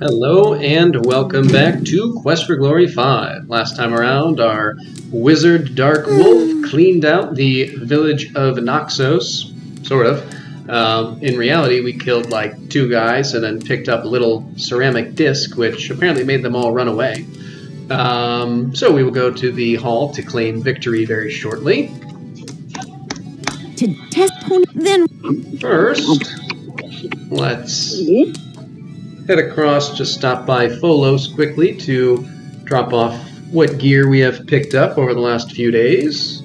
Hello and welcome back to Quest for Glory 5. Last time around, our wizard Darkwolf cleaned out the village of Naxos, sort of. In reality, we killed like 2 guys and then picked up a little ceramic disc, which apparently made them all run away. So we will go to the hall to claim victory very shortly. To test then First, let's head across, just stop by Folos quickly to drop off what gear we have picked up over the last few days.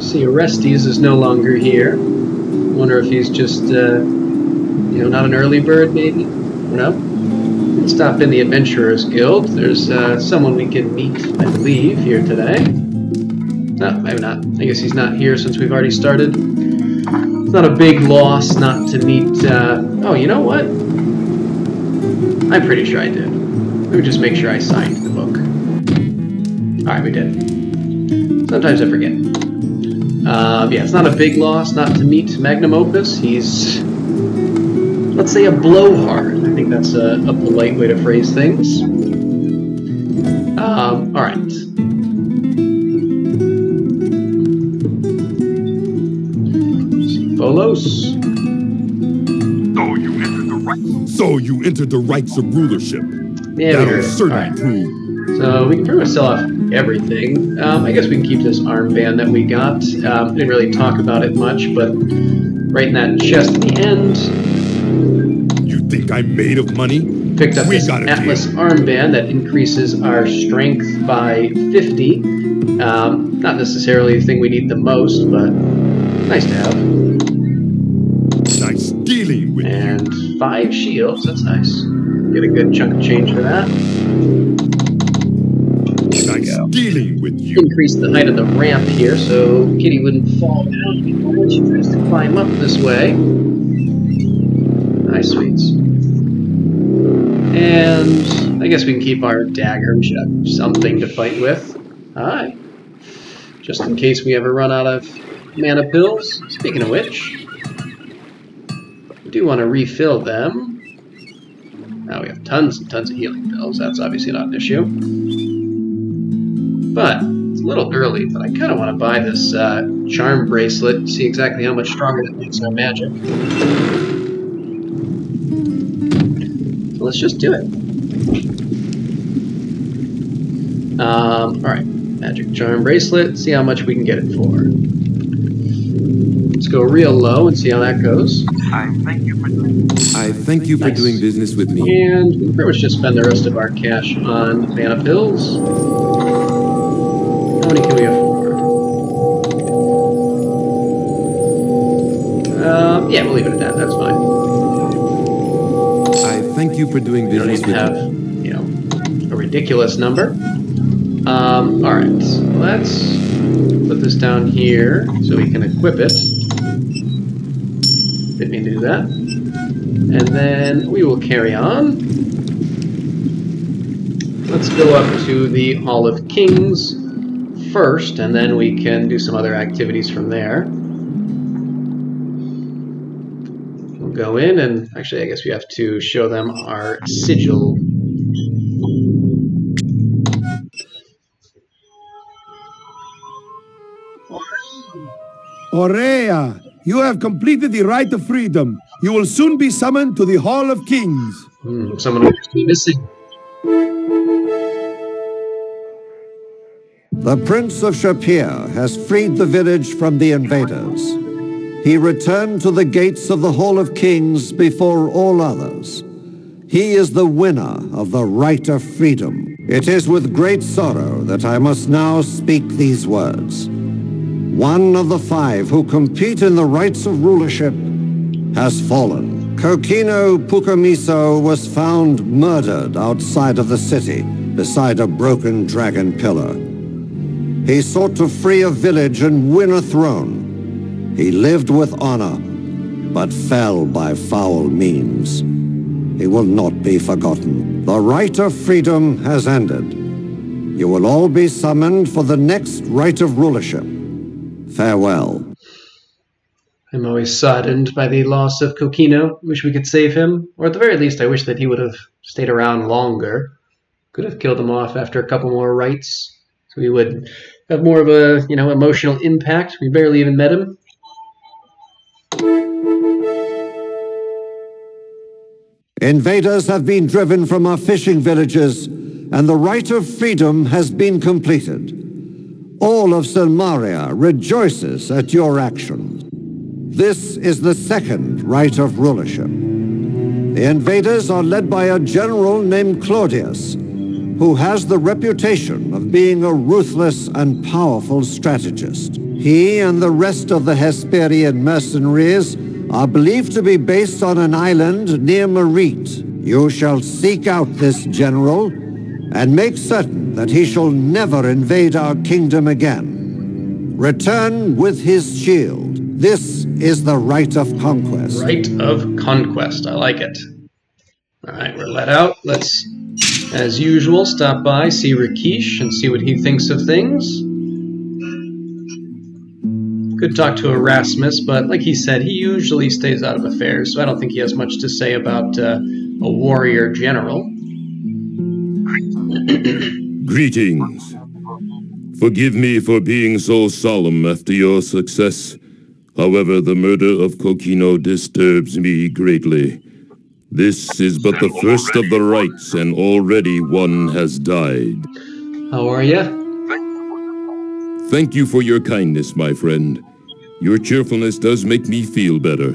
See, Orestes is no longer here. Wonder if he's just, not an early bird, maybe? No? Stop in the Adventurers Guild. There's someone we can meet, I believe, here today. No, maybe not. I guess he's not here since we've already started. It's not a big loss not to meet... oh, you know what? I'm pretty sure I did. Let me just make sure I signed the book. Alright, we did. Sometimes I forget. Yeah, it's not a big loss not to meet Magnum Opus. He's... let's say a blowhard. I think that's a polite way to phrase things. Alright. Folos. So you entered the rites of rulership. Yeah, that'll certainly prove. So we can pretty much sell off everything. I guess we can keep this armband that we got. Didn't really talk about it much, but right in that chest at the end. You think I'm made of money? Picked up this Atlas armband that increases our strength by 50. Not necessarily the thing we need the most, but nice to have. Nice dealing with and you. 5 shields, that's nice. Get a good chunk of change for that. Nice dealing with you. Increase the height of the ramp here so Kitty wouldn't fall down anymore when she tries to climb up this way. Nice, sweets. And I guess we can keep our dagger. We should have something to fight with. Alright. Just in case we ever run out of mana pills. Speaking of which, we do want to refill them. Now we have tons and tons of healing pills. That's obviously not an issue. But it's a little early, but I kind of want to buy this charm bracelet and see exactly how much stronger that makes our magic. So let's just do it. Alright, magic charm bracelet, see how much we can get it for. Let's go real low and see how that goes. I thank you for Nice. doing business with me. And we can pretty much just spend the rest of our cash on mana pills. How many can we afford? Yeah, we'll leave it at that. That's fine. I thank you for doing We don't business need to with have, me. a ridiculous number. Alright, let's put this down here so we can equip it. Didn't mean to do that. And then we will carry on. Let's go up to the Hall of Kings first, and then we can do some other activities from there. We'll go in, and actually I guess we have to show them our sigil. Aurea, you have completed the Rite of Freedom. You will soon be summoned to the Hall of Kings. Someone who's missing. The Prince of Shapir has freed the village from the invaders. He returned to the gates of the Hall of Kings before all others. He is the winner of the Rite of Freedom. It is with great sorrow that I must now speak these words. One of the 5 who compete in the Rites of Rulership has fallen. Kokino Pukamiso was found murdered outside of the city, beside a broken dragon pillar. He sought to free a village and win a throne. He lived with honor, but fell by foul means. He will not be forgotten. The Rite of Freedom has ended. You will all be summoned for the next Rite of Rulership. Farewell. I'm always saddened by the loss of Kokino. Wish we could save him, or at the very least I wish that he would have stayed around longer. Could have killed him off after a couple more rites, so he would have more of a, emotional impact. We barely even met him. Invaders have been driven from our fishing villages, and the rite of freedom has been completed. All of Silmaria rejoices at your actions. This is the second rite of rulership. The invaders are led by a general named Claudius, who has the reputation of being a ruthless and powerful strategist. He and the rest of the Hesparian mercenaries are believed to be based on an island near Merite. You shall seek out this general and make certain that he shall never invade our kingdom again. Return with his shield. This is the rite of conquest. Rite of conquest. I like it. All right, we're let out. Let's, as usual, stop by, see Rakesh, and see what he thinks of things. Could talk to Erasmus, but like he said, he usually stays out of affairs, so I don't think he has much to say about a warrior general. Greetings. Forgive me for being so solemn after your success. However, the murder of Kokino disturbs me greatly. This is but the first of the rites, and already one has died. How are you? Thank you for your kindness, my friend. Your cheerfulness does make me feel better.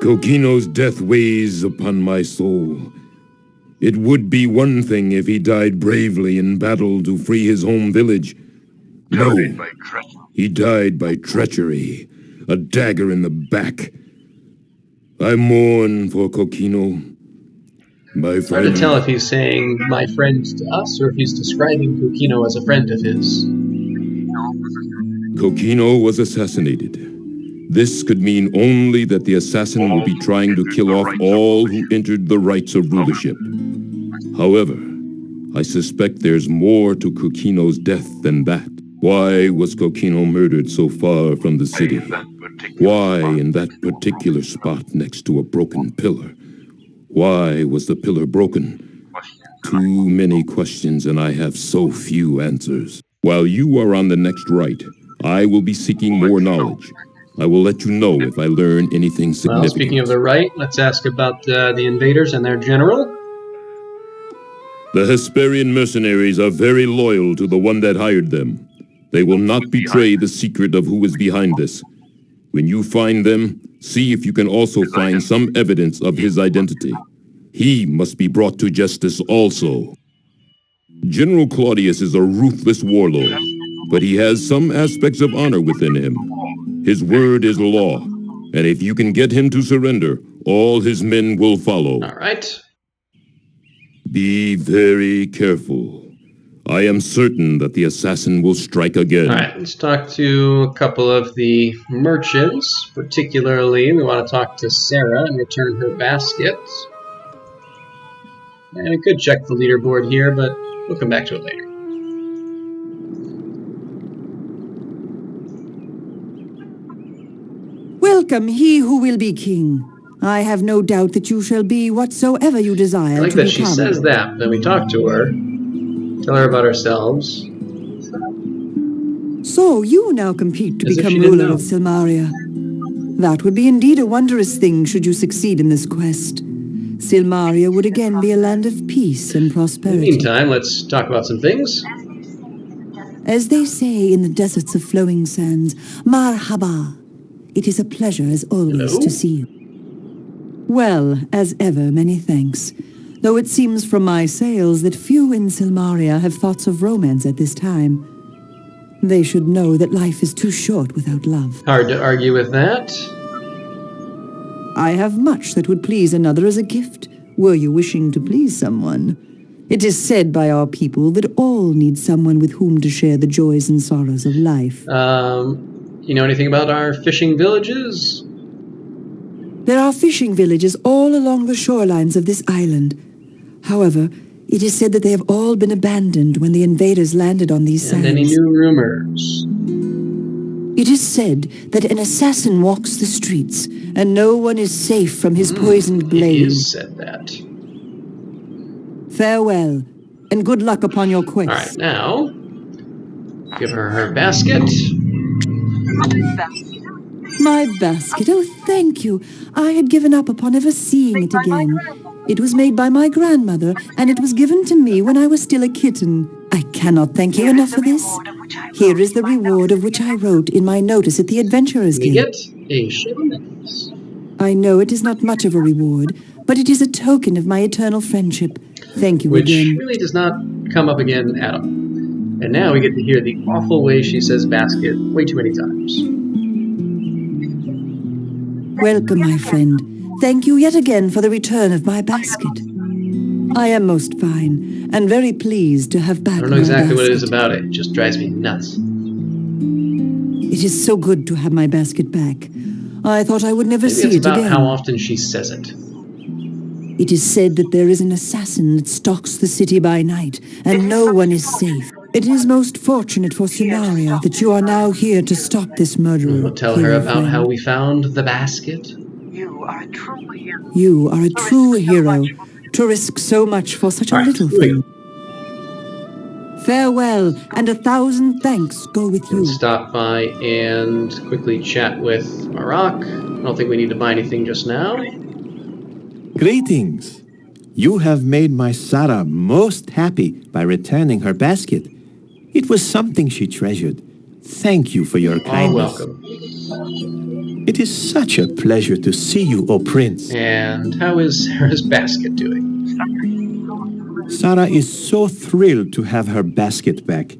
Kokino's death weighs upon my soul. It would be one thing if he died bravely in battle to free his home village. No, he died by treachery, a dagger in the back. I mourn for Kokino, my friend. It's hard to tell if he's saying my friend to us or if he's describing Kokino as a friend of his. Kokino was assassinated. This could mean only that the assassin will be trying to kill off all who entered the rites of rulership. However, I suspect there's more to Kokino's death than that. Why was Kokino murdered so far from the city? Why in that particular spot next to a broken pillar? Why was the pillar broken? Too many questions, and I have so few answers. While you are on the next rite, I will be seeking more knowledge. I will let you know if I learn anything significant. Well, speaking of the rite, let's ask about the invaders and their general. The Hesparian mercenaries are very loyal to the one that hired them. They will not betray the secret of who is behind this. When you find them, see if you can also find some evidence of his identity. He must be brought to justice also. General Claudius is a ruthless warlord, but he has some aspects of honor within him. His word is law, and if you can get him to surrender, all his men will follow. All right. Be very careful. I am certain that the assassin will strike again. All right, let's talk to a couple of the merchants. Particularly, we want to talk to Sarah and return her basket. And we could check the leaderboard here, but we'll come back to it later. Welcome, he who will be king. I have no doubt that you shall be whatsoever you desire I like to that become. she says that, then we talk to her, tell her about ourselves. So you now compete to As if become she didn't ruler know. of Silmaria. That would be indeed a wondrous thing should you succeed in this quest. Silmaria would again be a land of peace and In the prosperity. meantime, let's talk about some things. As they say in the deserts of flowing sands, marhaba. It is a pleasure as always Hello? to see you. Well, as ever, many thanks. Though it seems from my sales that few in Silmaria have thoughts of romance at this time. They should know that life is too short without love. Hard to argue with that. I have much that would please another as a gift, were you wishing to please someone. It is said by our people that all need someone with whom to share the joys and sorrows of life. You know anything about our fishing villages? There are fishing villages all along the shorelines of this island. However, it is said that they have all been abandoned when the invaders landed on these And sands. any new rumors? It is said that an assassin walks the streets, and no one is safe from his poisoned blade. It is said that. Farewell, and good luck upon your quest. All right, now give her her basket. My basket, oh thank you. I had given up upon ever seeing it again. It was made by my grandmother, and it was given to me when I was still a kitten. I cannot thank you enough for this. Here is the reward of which I wrote in my notice at the Adventurers We Guild. get a shipment. I know it is not much of a reward, but it is a token of my eternal friendship. Thank you Which again. really does not come up again at all. And now we get to hear the awful way she says basket way too many times. Welcome, my friend. Thank you yet again for the return of my basket. I am most fine, and very pleased to have back I don't know my exactly what it is basket. about it. It just drives me nuts. It is so good to have my basket back. I thought I would never Maybe see it's it about again. how often she says it. It is said that there is an assassin that stalks the city by night, and no one is safe. It is most fortunate for Simaria that you are now here to stop this murderer. We'll tell her hero about friend. how we found the basket. You are a true hero to risk so much for such a All right, little here we thing. Farewell, and 1,000 thanks go with We'll you. stop by and quickly chat with Marak. I don't think we need to buy anything just now. Greetings. You have made my Sarah most happy by returning her basket. It was something she treasured. Thank you for your Oh, kindness. welcome. It is such a pleasure to see you, O Prince. And how is Sarah's basket doing? Sarah is so thrilled to have her basket back.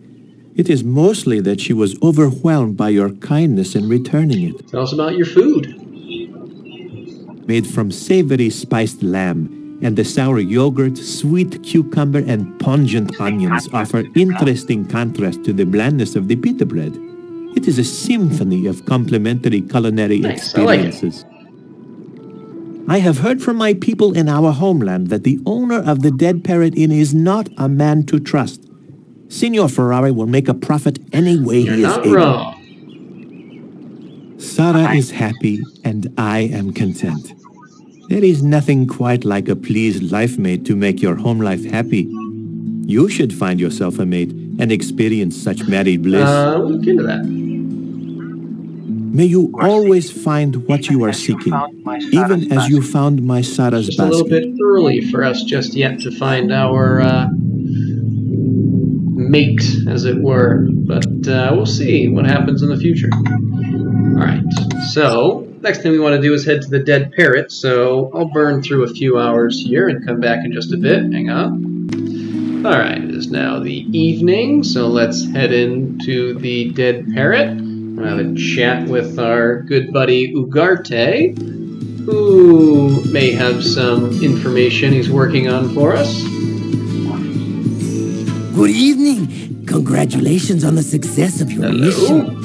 It is mostly that she was overwhelmed by your kindness in returning it. Tell us about your food. Made from savory spiced lamb, and the sour yogurt, sweet cucumber, and pungent onions offer interesting contrast to the blandness of the pita bread. It is a symphony of complementary culinary Nice, I like it. experiences. I have heard from my people in our homeland that the owner of the Dead Parrot Inn is not a man to trust. Signor Ferrari will make a profit any way You're he is not able. wrong. Sarah is happy, and I am content. There is nothing quite like a pleased life mate to make your home life happy. You should find yourself a mate and experience such married bliss. We'll look into that. May you always find what you are seeking, even as you found my Sarah's Just a little basket. bit early for us just yet to find our mate, as it were. But we'll see what happens in the future. Alright, so next thing we want to do is head to the Dead Parrot, so I'll burn through a few hours here and come back in just a bit. Hang on. Alright, it is now the evening, so let's head into the Dead Parrot. We'll have a chat with our good buddy Ugarte, who may have some information he's working on for us. Good evening. Congratulations on the success of your mission.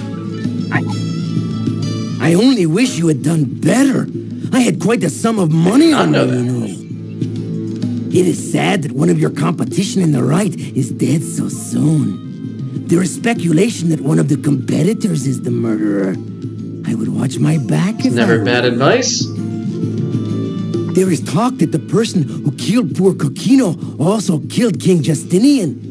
I only wish you had done better. I had quite a sum of money on me, you know. It is sad that one of your competition in the right is dead so soon. There is speculation that one of the competitors is the murderer. I would watch my back if Never I bad advice. There is talk that the person who killed poor Coquino also killed King Justinian.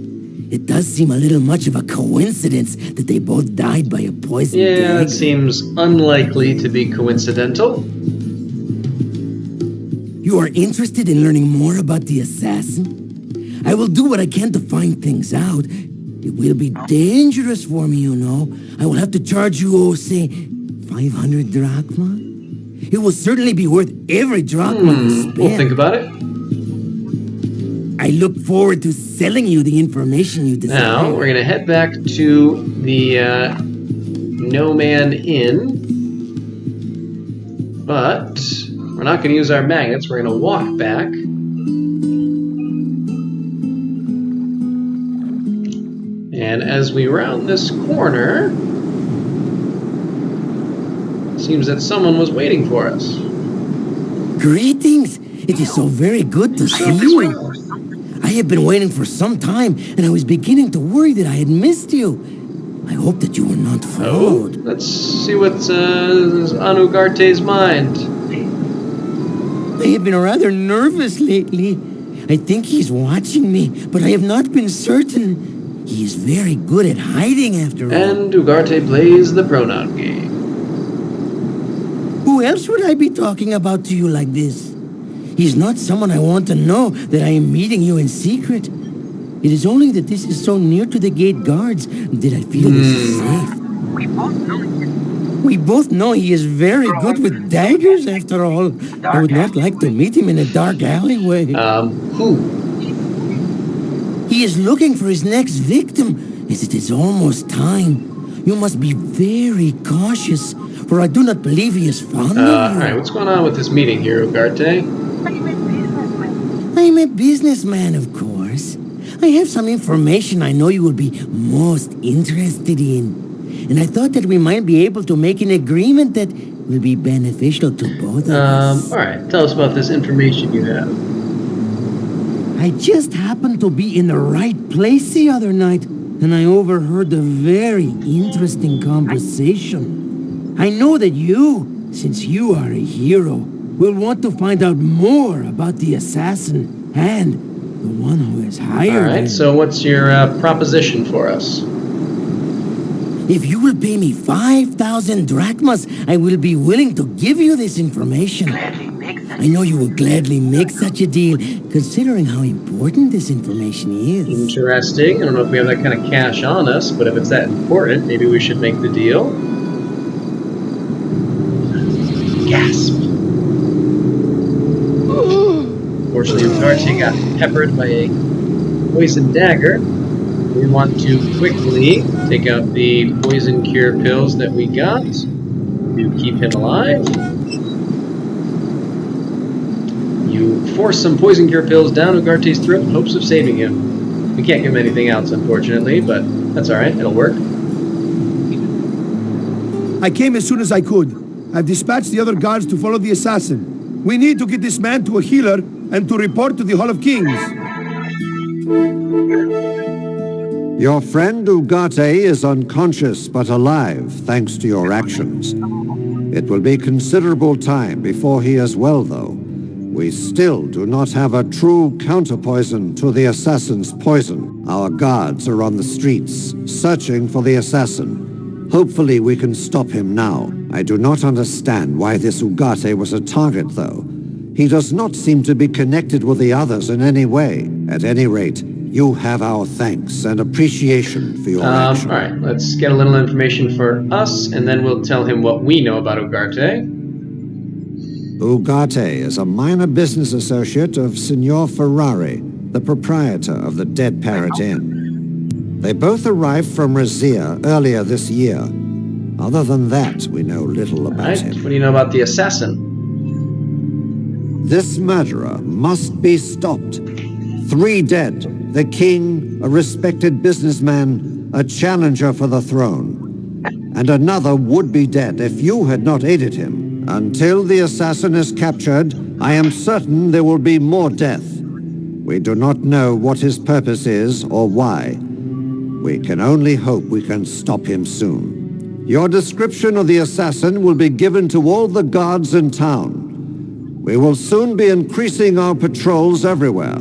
It does seem a little much of a coincidence that they both died by a poison Yeah, dagger. it seems unlikely to be coincidental. You are interested in learning more about the assassin? I will do what I can to find things out. It will be dangerous for me, you know. I will have to charge you, oh, say, 500 drachma? It will certainly be worth every drachma you spend. We'll think about it. I look forward to selling you the information you desire. Now, we're going to head back to the No Man Inn. But we're not going to use our magnets. We're going to walk back. And as we round this corner, it seems that someone was waiting for us. Greetings. It is so very good to see you. I have been waiting for some time, and I was beginning to worry that I had missed you. I hope that you were not followed. Let's see what's on Ugarte's mind. I have been rather nervous lately. I think he's watching me, but I have not been certain. He is very good at hiding after all. And Ugarte plays the pronoun game. Who else would I be talking about to you like this? He's not someone I want to know that I am meeting you in secret. It is only that this is so near to the gate guards that I feel this is safe. We both know he is very good with daggers, after all. I would not like to meet him in a dark alleyway. Who? He is looking for his next victim, as it is almost time. You must be very cautious, for I do not believe he is fond of you. Alright, what's going on with this meeting here, Ugarte? I am a businessman, of course. I have some information I know you will be most interested in. And I thought that we might be able to make an agreement that will be beneficial to both of us. Alright, tell us about this information you have. I just happened to be in the right place the other night, and I overheard a very interesting conversation. I know that you, since you are a hero, will want to find out more about the assassin and the one who has hired him. Alright, so what's your proposition for us? If you will pay me 5,000 drachmas, I will be willing to give you this information. I know you will gladly make such a deal, considering how important this information is. Interesting. I don't know if we have that kind of cash on us, but if it's that important, maybe we should make the deal. Gasp. Fortunately, Ugarte got peppered by a poison dagger. We want to quickly take out the poison cure pills that we got to keep him alive. You force some poison cure pills down Ugarte's throat in hopes of saving him. We can't give him anything else, unfortunately, but that's alright, it'll work. I came as soon as I could. I've dispatched the other guards to follow the assassin. We need to get this man to a healer and to report to the Hall of Kings. Your friend Ugarte is unconscious but alive, thanks to your actions. It will be considerable time before he is well, though. We still do not have a true counterpoison to the assassin's poison. Our guards are on the streets, searching for the assassin. Hopefully we can stop him now. I do not understand why this Ugarte was a target, though. He does not seem to be connected with the others in any way. At any rate, you have our thanks and appreciation for your action. Alright, let's get a little information for us, and then we'll tell him what we know about Ugarte. Ugarte is a minor business associate of Signor Ferrari, the proprietor of the Dead Parrot Inn. They both arrived from Razia earlier this year. Other than that, we know little about him. What do you know about the assassin? This murderer must be stopped. 3 dead. The king, a respected businessman, a challenger for the throne. And another would be dead if you had not aided him. Until the assassin is captured, I am certain there will be more death. We do not know what his purpose is or why. We can only hope we can stop him soon. Your description of the assassin will be given to all the guards in town. We will soon be increasing our patrols everywhere.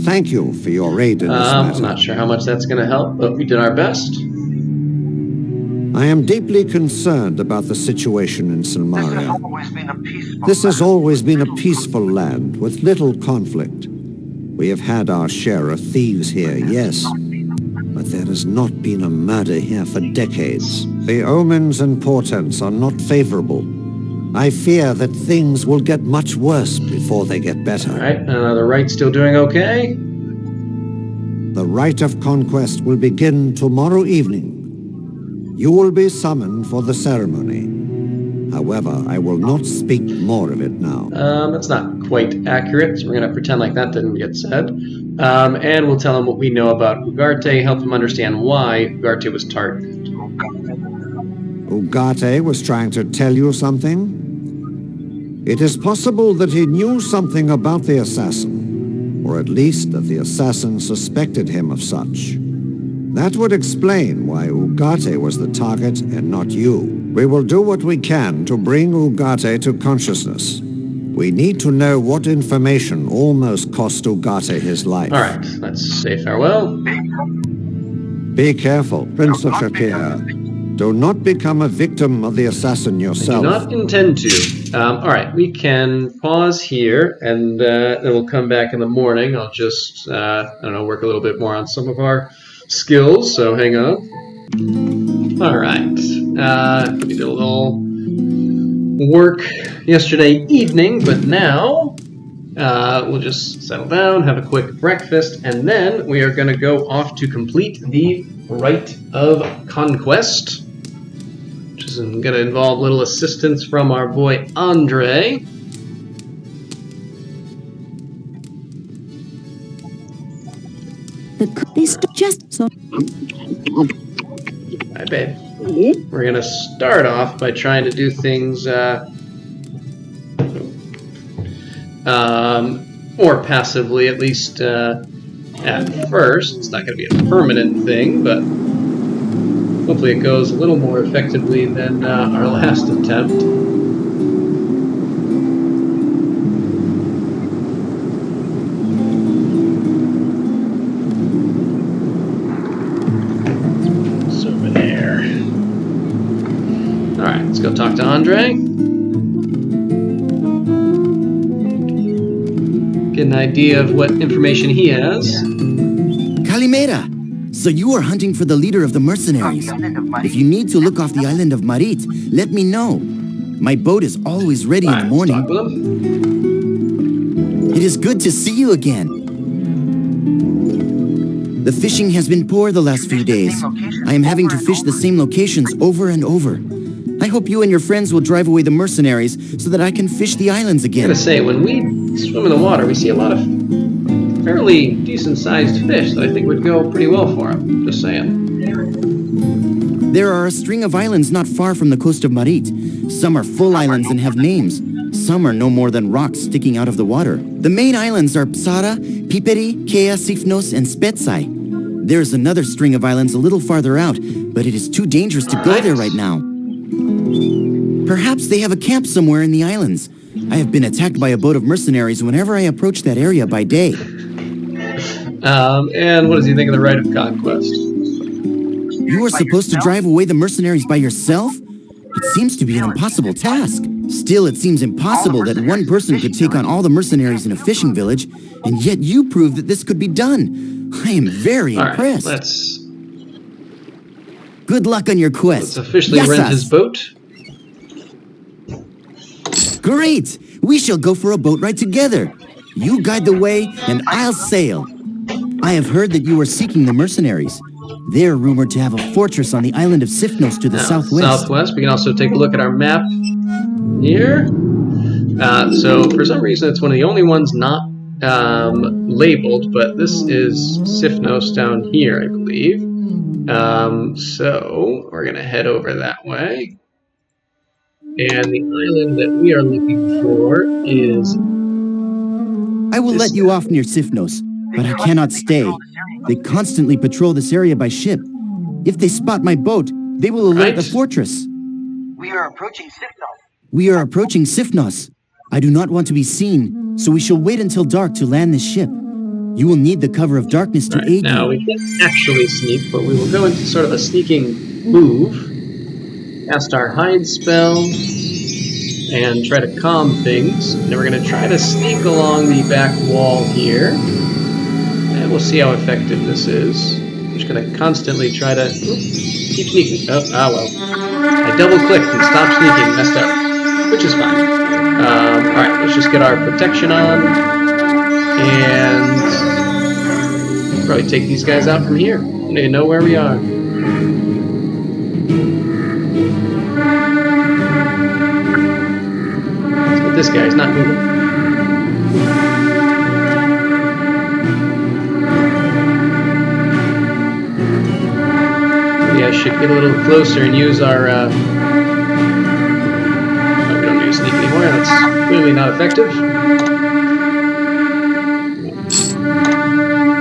Thank you for your aid in this matter. I'm not sure how much that's going to help, but we did our best. I am deeply concerned about the situation in Silmaria. This has always been a peaceful land with little conflict. We have had our share of thieves here, yes, but there has not been a murder here for decades. The omens and portents are not favorable. I fear that things will get much worse before they get better. Alright, the Rite's still doing okay? The rite of conquest will begin tomorrow evening. You will be summoned for the ceremony. However, I will not speak more of it now. That's not quite accurate, so we're going to pretend like that didn't get said. And we'll tell him what we know about Ugarte, help him understand why Ugarte was targeted. Ugarte was trying to tell you something? It is possible that he knew something about the assassin, or at least that the assassin suspected him of such. That would explain why Ugarte was the target and not you. We will do what we can to bring Ugarte to consciousness. We need to know what information almost cost Ugarte his life. All right, let's say farewell. Be careful, Prince of Shakir. Do not become a victim of the assassin yourself. I do not intend to. All right, we can pause here, and then we'll come back in the morning. I'll just, I don't know, work a little bit more on some of our skills, so hang on. All right, we did a little work yesterday evening, but now we'll just settle down, have a quick breakfast, and then we are going to go off to complete the Rite of Conquest, which is going to involve little assistance from our boy Andre. Hi, babe. We're going to start off by trying to do things more passively, at least at first. It's not going to be a permanent thing, but hopefully it goes a little more effectively than our last attempt. It's over there. Alright, let's go talk to Andre. Get an idea of what information he has. Calimera! So you are hunting for the leader of the mercenaries. If you need to look off the island of Marit, let me know. My boat is always ready in the morning. Talk with him. It is good to see you again. The fishing has been poor the last few days. I am having to fish the same locations over and over. I hope you and your friends will drive away the mercenaries so that I can fish the islands I again. gotta say, when we swim in the water, we see a lot of fairly decent-sized fish that I think would go pretty well for him. Just saying. There are a string of islands not far from the coast of Marit. Some are full islands and have names. Some are no more than rocks sticking out of the water. The main islands are Psara, Piperi, Kea, Sifnos, and Spetsai. There is another string of islands a little farther out, but it is too dangerous to go there right now. Perhaps they have a camp somewhere in the islands. I have been attacked by a boat of mercenaries whenever I approach that area by day. And what does he think of the Rite of Conquest? You are supposed to drive away the mercenaries by yourself? It seems to be an impossible task. Still, it seems impossible that one person could take on all the mercenaries in a fishing village, and yet you prove that this could be done. I am very impressed. Right, let's Good luck on your quest. officially rent his boat. Great! We shall go for a boat ride together. You guide the way, and I'll sail. I have heard that you are seeking the mercenaries. They're rumored to have a fortress on the island of Sifnos to the southwest. We can also take a look at our map here. So for some reason, it's one of the only ones not labeled, but this is Sifnos down here, I believe. So we're going to head over that way. And the island that we are looking for is... I will let you off near Sifnos, but I cannot stay. They constantly patrol this area by ship. If they spot my boat, they will alert the fortress. We are approaching Sifnos. We are approaching Sifnos. I do not want to be seen, so we shall wait until dark to land this ship. You will need the cover of darkness to aid now, you. we can't actually sneak, but we will go into sort of a sneaking move. Cast our hide spell and try to calm things. And we're going to try to sneak along the back wall here. And we'll see how effective this is. I'm just going to constantly try to keep sneaking. Oh, well. I double-clicked and stopped sneaking. Messed up. Which is fine. Alright, let's just get our protection on. And probably take these guys out from here. They know where we are. But this guy's not moving. Maybe I should get a little closer and use our... Oh, we don't need to sneak anymore. That's clearly not effective.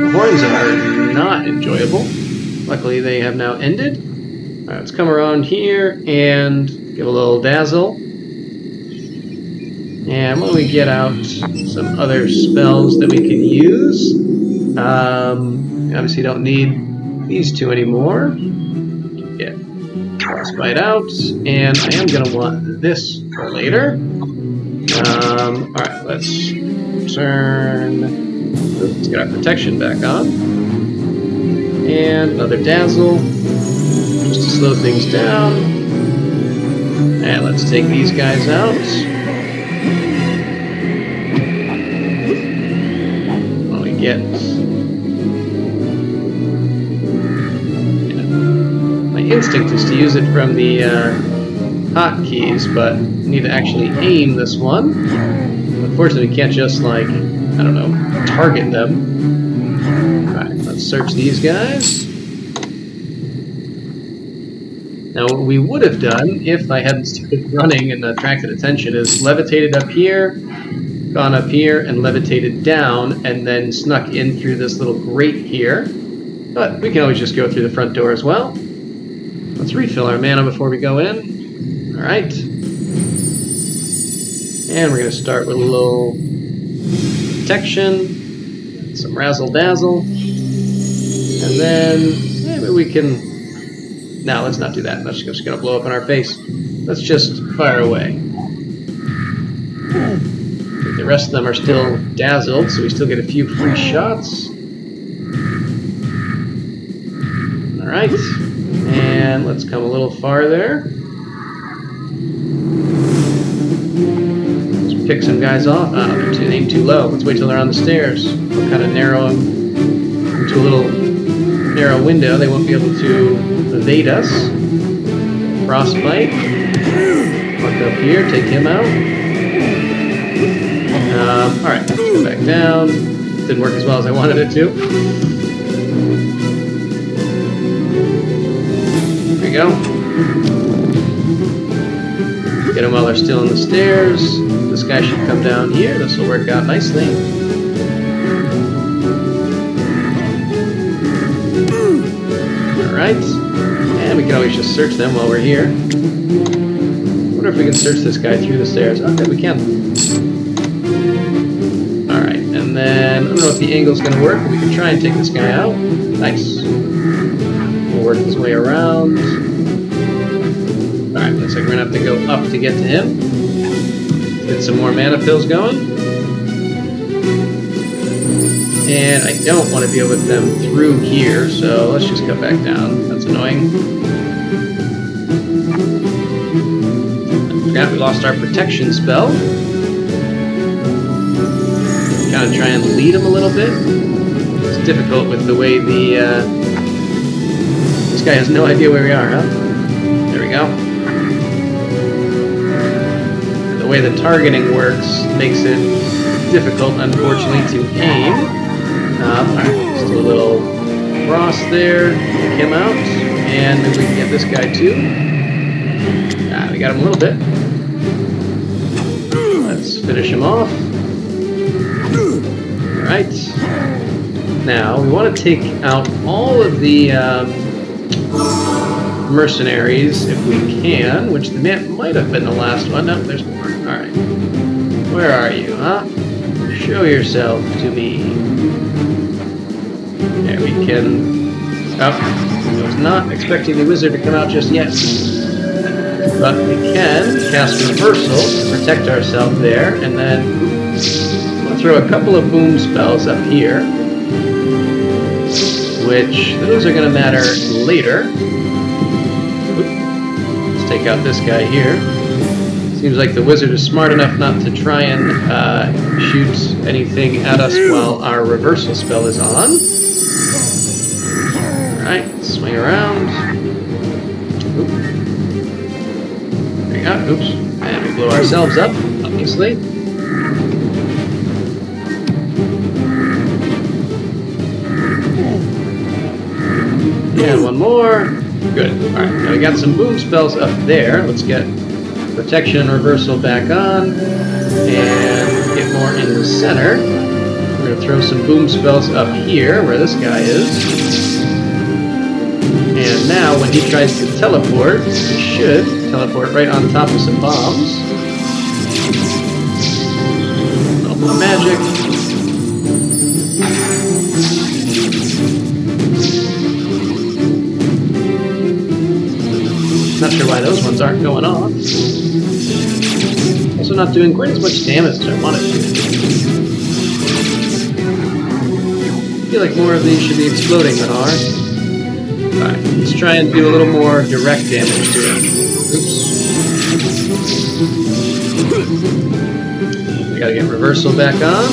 The horns are not enjoyable. Luckily, they have now ended. All right, let's come around here and give a little dazzle. And why don't we get out some other spells that we can use? Obviously, don't need these two anymore. Get Frostbite out, and I am going to want this for later. Alright, let's turn. Let's get our protection back on. And another dazzle, just to slow things down. And let's take these guys out. What do we get? Yeah. My instinct is to use it from the hotkeys, but need to actually aim this one. Unfortunately, we can't just, like, I don't know, target them. Alright, let's search these guys. Now, what we would have done, if I hadn't started running and attracted attention, is levitated up here, gone up here, and levitated down, and then snuck in through this little grate here. But we can always just go through the front door as well. Let's refill our mana before we go in. Alright. And we're going to start with a little protection, some razzle-dazzle, and then maybe we can... No, let's not do that. That's just going to blow up in our face. Let's just fire away. The rest of them are still dazzled, so we still get a few free shots. Alright. And let's come a little farther. Pick some guys off. Oh, they're aimed too low. Let's wait till they're on the stairs. We'll kind of narrow them into a little narrow window. They won't be able to evade us. Frostbite. Walk up here, take him out. Alright, let's go back down. Didn't work as well as I wanted it to. There we go. Get them while they're still on the stairs. This guy should come down here. This will work out nicely. Alright. And we can always just search them while we're here. I wonder if we can search this guy through the stairs. Okay, we can. Alright, and then I don't know if the angle's going to work, but we can try and take this guy out. Nice. We'll work his way around. Alright, looks like we're going to have to go up to get to him. Get some more mana pills going. And I don't want to deal with them through here, so let's just cut back down. That's annoying. I forgot we lost our protection spell. Kind of try and lead him a little bit. It's difficult with the way the... This guy has no idea where we are, huh? There we go. The way the targeting works makes it difficult, unfortunately, to aim. Alright, just do a little cross there, take him out, and maybe we can get this guy too. We got him a little bit. Let's finish him off. Alright. Now, we want to take out all of the mercenaries if we can, which might have been the last one. No, there's more. Alright. Where are you, huh? Show yourself to me. There we can... Oh, I was not expecting the wizard to come out just yet. But we can cast Reversal to protect ourselves there, and then we'll throw a couple of boom spells up here, which those are going to matter later. Let's take out this guy here. Seems like the wizard is smart enough not to try and shoot anything at us while our reversal spell is on. Alright, swing around. Oop. There we go, oops. And we blow ourselves up, obviously. And one more. Good. Alright, now we got some boom spells up there. Let's get protection and reversal back on, and get more in the center. We're going to throw some boom spells up here, where this guy is. now, when he tries to teleport, he should teleport right on top of some bombs. A little bit of magic. Not sure why those ones aren't going off. Also not doing quite as much damage as I wanted to. I feel like more of these should be exploding than ours. Alright, let's try and do a little more direct damage to it. Oops. We gotta get reversal back on.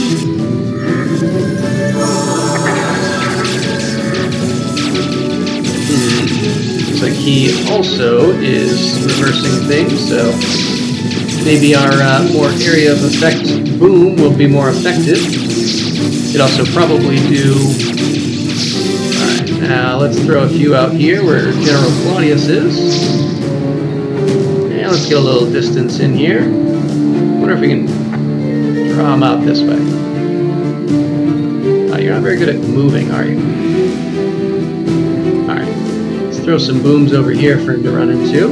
Looks like he also is reversing things, so maybe our more area of effect boom will be more effective. Could also probably do... Alright, now let's throw a few out here where General Claudius is. And let's get a little distance in here. Wonder if we can draw him out this way. You're not very good at moving, are you? Alright, let's throw some booms over here for him to run into.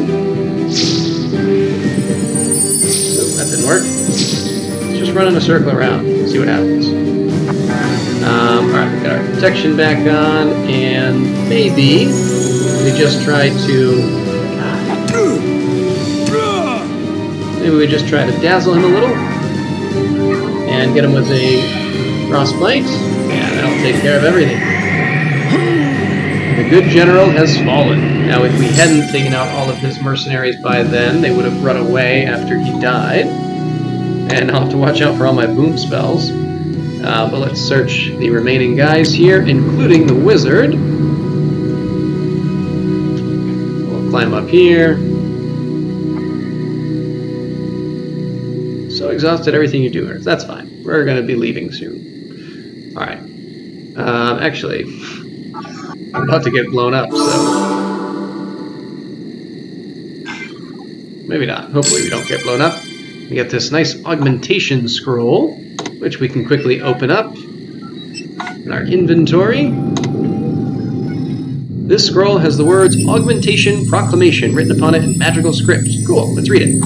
That didn't work. Let's just run in a circle around, see what happens. Alright, we got our protection back on, and maybe we just try to... Maybe we just try to dazzle him a little, and get him with a frostbite, and that'll take care of everything. The good general has fallen. Now, if we hadn't taken out all of his mercenaries by then, they would have run away after he died. And I'll have to watch out for all my boom spells. But let's search the remaining guys here, including the wizard. We'll climb up here. So exhausted everything you do, Earth. That's fine. We're going to be leaving soon. Alright. Actually, I'm about to get blown up, so... Maybe not. Hopefully we don't get blown up. We get this nice augmentation scroll, which we can quickly open up in our inventory. This scroll has the words Augmentation Proclamation written upon it in magical script. Cool, let's read it.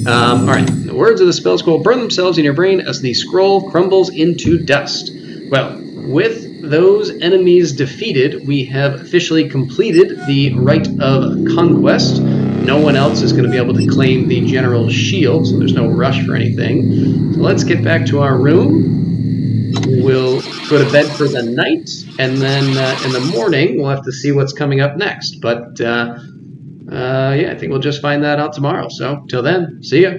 Alright, the words of the spell scroll burn themselves in your brain as the scroll crumbles into dust. Well, with those enemies defeated, we have officially completed the Rite of Conquest. No one else is going to be able to claim the General's shield, so there's no rush for anything. So let's get back to our room. We'll go to bed for the night, and then in the morning we'll have to see what's coming up next. But yeah, I think we'll just find that out tomorrow. So till then, see ya.